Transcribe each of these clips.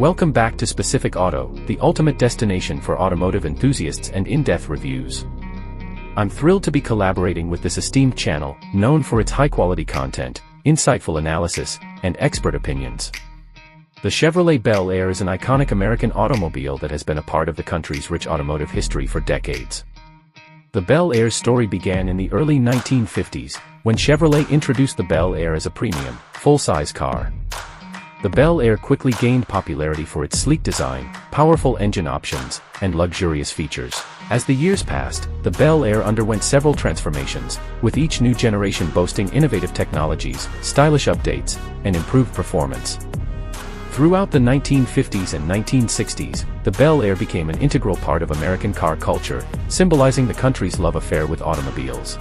Welcome back to Specific Auto, the ultimate destination for automotive enthusiasts and in-depth reviews. I'm thrilled to be collaborating with this esteemed channel, known for its high-quality content, insightful analysis, and expert opinions. The Chevrolet Bel Air is an iconic American automobile that has been a part of the country's rich automotive history for decades. The Bel Air's story began in the early 1950s, when Chevrolet introduced the Bel Air as a premium, full-size car. The Bel Air quickly gained popularity for its sleek design, powerful engine options, and luxurious features. As the years passed, the Bel Air underwent several transformations, with each new generation boasting innovative technologies, stylish updates, and improved performance. Throughout the 1950s and 1960s, the Bel Air became an integral part of American car culture, symbolizing the country's love affair with automobiles.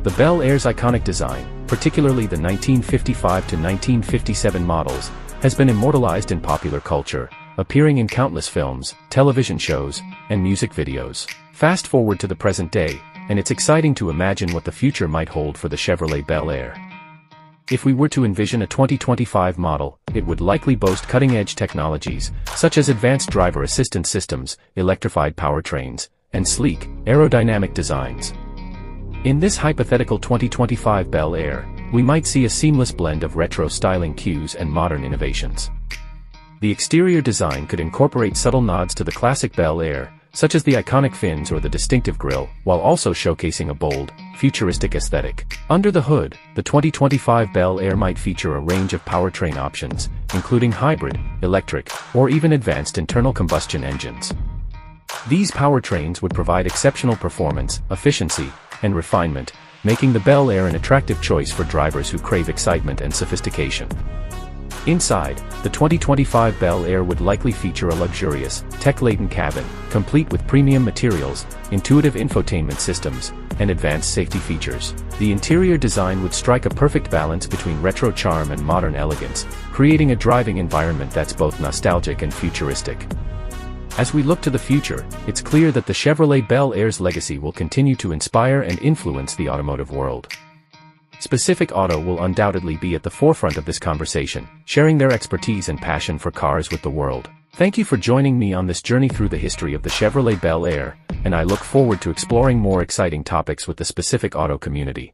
The Bel Air's iconic design, particularly the 1955 to 1957 models, has been immortalized in popular culture, appearing in countless films, television shows, and music videos. Fast forward to the present day, and it's exciting to imagine what the future might hold for the Chevrolet Bel Air. If we were to envision a 2025 model, it would likely boast cutting-edge technologies, such as advanced driver assistance systems, electrified powertrains, and sleek, aerodynamic designs. In this hypothetical 2025 Bel Air, we might see a seamless blend of retro styling cues and modern innovations. The exterior design could incorporate subtle nods to the classic Bel Air, such as the iconic fins or the distinctive grille, while also showcasing a bold, futuristic aesthetic. Under the hood, the 2025 Bel Air might feature a range of powertrain options, including hybrid, electric, or even advanced internal combustion engines. These powertrains would provide exceptional performance, efficiency, and refinement, making the Bel Air an attractive choice for drivers who crave excitement and sophistication. Inside, the 2025 Bel Air would likely feature a luxurious, tech-laden cabin, complete with premium materials, intuitive infotainment systems, and advanced safety features. The interior design would strike a perfect balance between retro charm and modern elegance, creating a driving environment that's both nostalgic and futuristic. As we look to the future, it's clear that the Chevrolet Bel Air's legacy will continue to inspire and influence the automotive world. Specific Auto will undoubtedly be at the forefront of this conversation, sharing their expertise and passion for cars with the world. Thank you for joining me on this journey through the history of the Chevrolet Bel Air, and I look forward to exploring more exciting topics with the Specific Auto community.